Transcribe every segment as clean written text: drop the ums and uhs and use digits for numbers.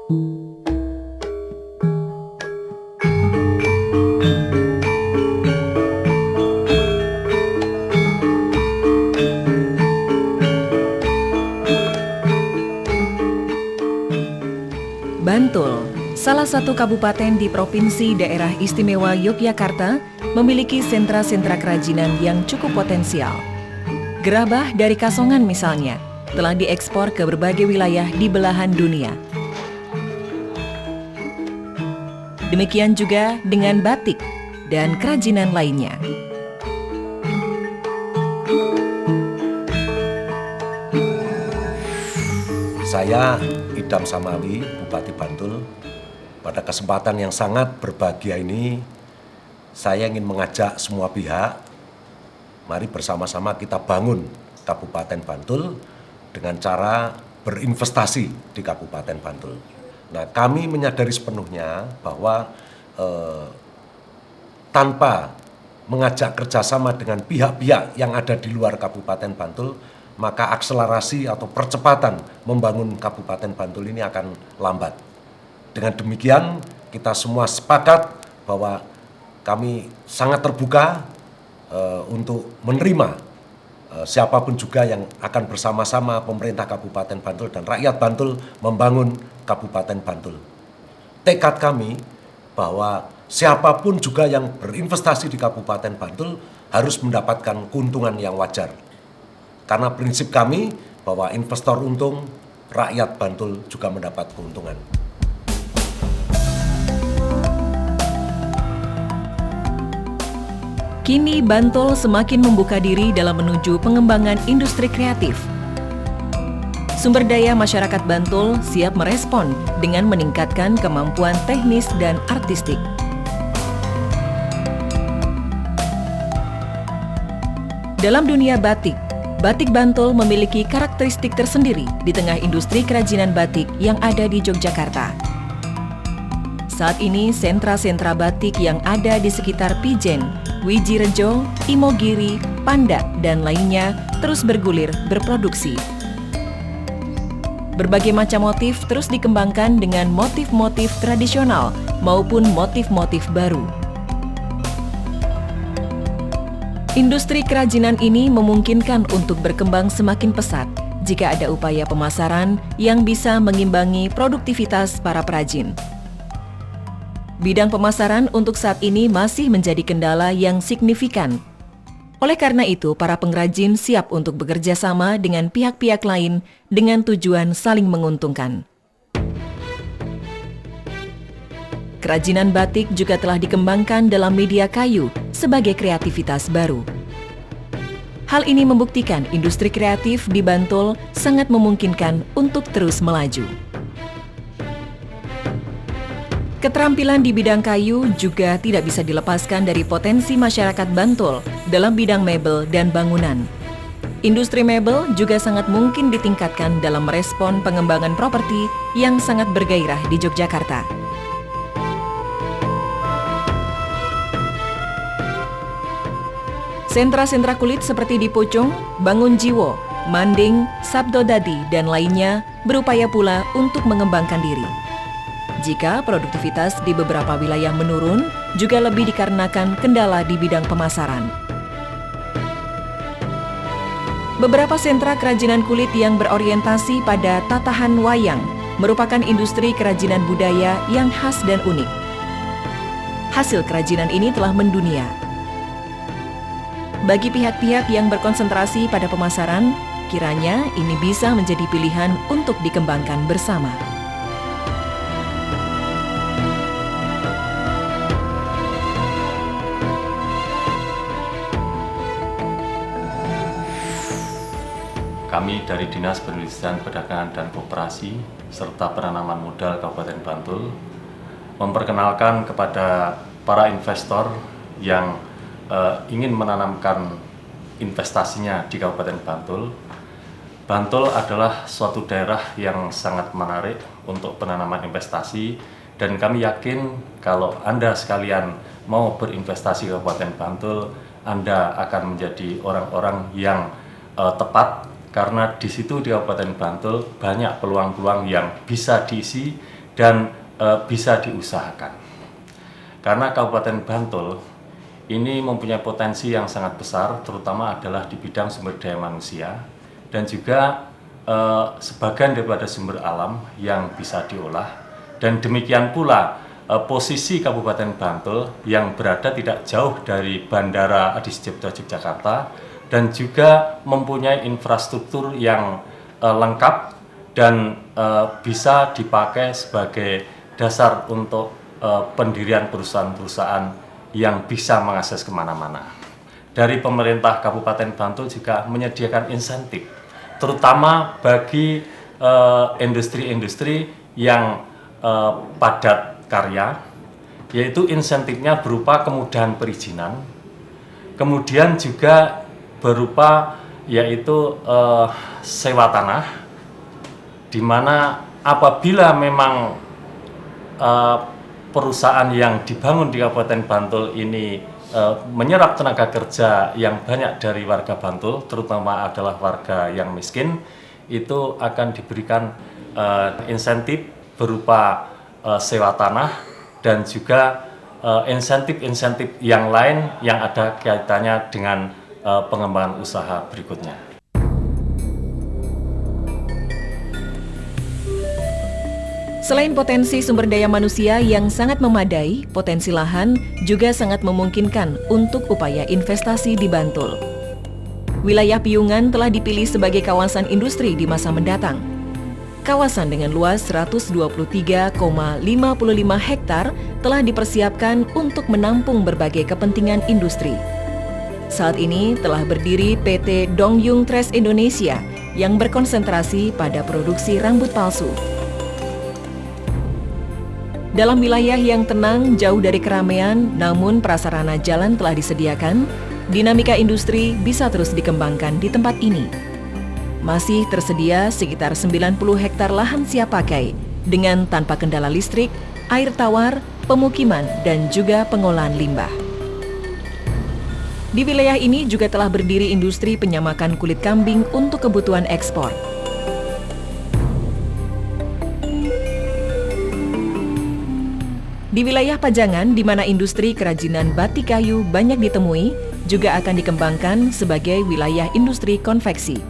Bantul, salah satu kabupaten di Provinsi Daerah Istimewa Yogyakarta, memiliki sentra-sentra kerajinan yang cukup potensial. Gerabah dari Kasongan misalnya, telah diekspor ke berbagai wilayah di belahan dunia. Demikian juga dengan batik dan kerajinan lainnya. Saya Idam Samawi, Bupati Bantul. Pada kesempatan yang sangat berbahagia ini, saya ingin mengajak semua pihak, mari bersama-sama kita bangun Kabupaten Bantul dengan cara berinvestasi di Kabupaten Bantul. Nah, kami menyadari sepenuhnya bahwa tanpa mengajak kerjasama dengan pihak-pihak yang ada di luar Kabupaten Bantul, maka akselerasi atau percepatan membangun Kabupaten Bantul ini akan lambat. Dengan demikian, kita semua sepakat bahwa kami sangat terbuka untuk menerima siapapun juga yang akan bersama-sama pemerintah Kabupaten Bantul dan rakyat Bantul membangun Kabupaten Bantul. Tekad kami bahwa siapapun juga yang berinvestasi di Kabupaten Bantul harus mendapatkan keuntungan yang wajar. Karena prinsip kami bahwa investor untung, rakyat Bantul juga mendapat keuntungan. Kini Bantul semakin membuka diri dalam menuju pengembangan industri kreatif. Sumber daya masyarakat Bantul siap merespon dengan meningkatkan kemampuan teknis dan artistik. Dalam dunia batik, Batik Bantul memiliki karakteristik tersendiri di tengah industri kerajinan batik yang ada di Yogyakarta. Saat ini, sentra-sentra batik yang ada di sekitar Pijen, Wijirejo, Imogiri, Pandak, dan lainnya terus bergulir berproduksi. Berbagai macam motif terus dikembangkan dengan motif-motif tradisional maupun motif-motif baru. Industri kerajinan ini memungkinkan untuk berkembang semakin pesat jika ada upaya pemasaran yang bisa mengimbangi produktivitas para perajin. Bidang pemasaran untuk saat ini masih menjadi kendala yang signifikan. Oleh karena itu, para pengrajin siap untuk bekerja sama dengan pihak-pihak lain dengan tujuan saling menguntungkan. Kerajinan batik juga telah dikembangkan dalam media kayu sebagai kreativitas baru. Hal ini membuktikan industri kreatif di Bantul sangat memungkinkan untuk terus melaju. Keterampilan di bidang kayu juga tidak bisa dilepaskan dari potensi masyarakat Bantul dalam bidang mebel dan bangunan. Industri mebel juga sangat mungkin ditingkatkan dalam merespon pengembangan properti yang sangat bergairah di Yogyakarta. Sentra-sentra kulit seperti di Pucung, Bangun Jiwo, Manding, Sabdodadi, dan lainnya berupaya pula untuk mengembangkan diri. Jika produktivitas di beberapa wilayah menurun, juga lebih dikarenakan kendala di bidang pemasaran. Beberapa sentra kerajinan kulit yang berorientasi pada tatahan wayang merupakan industri kerajinan budaya yang khas dan unik. Hasil kerajinan ini telah mendunia. Bagi pihak-pihak yang berkonsentrasi pada pemasaran, kiranya ini bisa menjadi pilihan untuk dikembangkan bersama. Kami dari Dinas Perindustrian Perdagangan dan Koperasi serta Penanaman Modal Kabupaten Bantul memperkenalkan kepada para investor yang ingin menanamkan investasinya di Kabupaten Bantul. Bantul adalah suatu daerah yang sangat menarik untuk penanaman investasi dan kami yakin kalau Anda sekalian mau berinvestasi ke Kabupaten Bantul, Anda akan menjadi orang-orang yang tepat karena di situ di Kabupaten Bantul banyak peluang-peluang yang bisa diisi dan bisa diusahakan. Karena Kabupaten Bantul ini mempunyai potensi yang sangat besar, terutama adalah di bidang sumber daya manusia dan juga sebagian daripada sumber alam yang bisa diolah. Dan demikian pula posisi Kabupaten Bantul yang berada tidak jauh dari Bandara Adi Sucipto Yogyakarta dan juga mempunyai infrastruktur yang lengkap dan bisa dipakai sebagai dasar untuk pendirian perusahaan-perusahaan yang bisa mengakses kemana-mana. Dari pemerintah Kabupaten Bantul juga menyediakan insentif, terutama bagi industri-industri yang padat karya, yaitu insentifnya berupa kemudahan perizinan, kemudian juga berupa yaitu sewa tanah, di mana apabila memang perusahaan yang dibangun di Kabupaten Bantul ini menyerap tenaga kerja yang banyak dari warga Bantul, terutama adalah warga yang miskin, itu akan diberikan insentif berupa sewa tanah dan juga insentif-insentif yang lain yang ada kaitannya dengan pengembangan usaha berikutnya. Selain potensi sumber daya manusia yang sangat memadai, potensi lahan juga sangat memungkinkan untuk upaya investasi di Bantul. Wilayah Piungan telah dipilih sebagai kawasan industri di masa mendatang. Kawasan dengan luas 123,55 hektar telah dipersiapkan untuk menampung berbagai kepentingan industri. Saat ini telah berdiri PT Dongyung Tres Indonesia yang berkonsentrasi pada produksi rambut palsu. Dalam wilayah yang tenang, jauh dari keramaian, namun prasarana jalan telah disediakan, dinamika industri bisa terus dikembangkan di tempat ini. Masih tersedia sekitar 90 hektar lahan siap pakai, dengan tanpa kendala listrik, air tawar, pemukiman, dan juga pengolahan limbah. Di wilayah ini juga telah berdiri industri penyamakan kulit kambing untuk kebutuhan ekspor. Di wilayah Pajangan, di mana industri kerajinan batik kayu banyak ditemui, juga akan dikembangkan sebagai wilayah industri konveksi.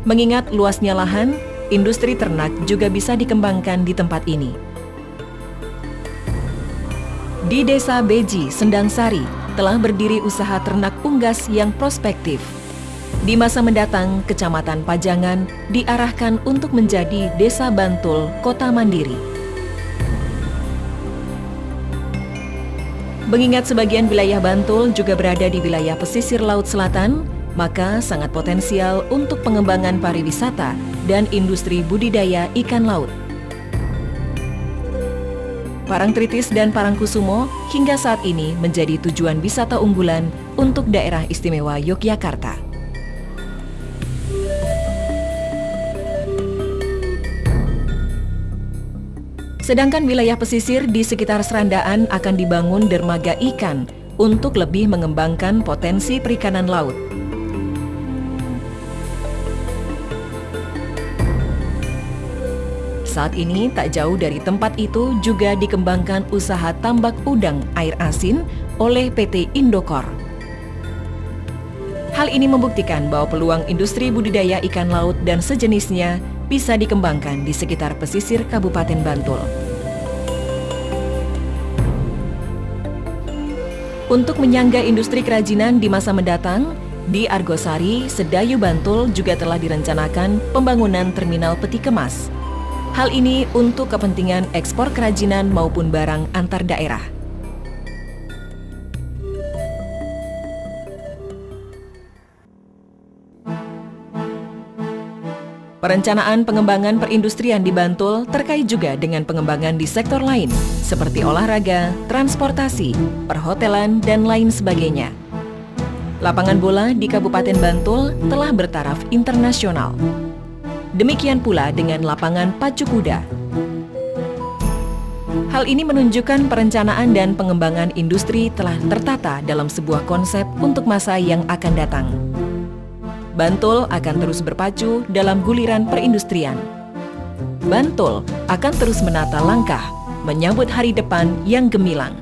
Mengingat luasnya lahan, industri ternak juga bisa dikembangkan di tempat ini. Di Desa Beji, Sendang Sari, telah berdiri usaha ternak unggas yang prospektif. Di masa mendatang, Kecamatan Pajangan diarahkan untuk menjadi Desa Bantul, Kota Mandiri. Mengingat sebagian wilayah Bantul juga berada di wilayah pesisir Laut Selatan, maka sangat potensial untuk pengembangan pariwisata dan industri budidaya ikan laut. Parangtritis dan Parangkusumo hingga saat ini menjadi tujuan wisata unggulan untuk daerah istimewa Yogyakarta. Sedangkan wilayah pesisir di sekitar Serandaan akan dibangun dermaga ikan untuk lebih mengembangkan potensi perikanan laut. Saat ini tak jauh dari tempat itu juga dikembangkan usaha tambak udang air asin oleh PT Indokor. Hal ini membuktikan bahwa peluang industri budidaya ikan laut dan sejenisnya bisa dikembangkan di sekitar pesisir Kabupaten Bantul. Untuk menyangga industri kerajinan di masa mendatang, di Argosari, Sedayu Bantul juga telah direncanakan pembangunan terminal peti kemas. Hal ini untuk kepentingan ekspor kerajinan maupun barang antar daerah. Perencanaan pengembangan perindustrian di Bantul terkait juga dengan pengembangan di sektor lain, seperti olahraga, transportasi, perhotelan, dan lain sebagainya. Lapangan bola di Kabupaten Bantul telah bertaraf internasional. Demikian pula dengan lapangan pacu kuda. Hal ini menunjukkan perencanaan dan pengembangan industri telah tertata dalam sebuah konsep untuk masa yang akan datang. Bantul akan terus berpacu dalam guliran perindustrian. Bantul akan terus menata langkah, menyambut hari depan yang gemilang.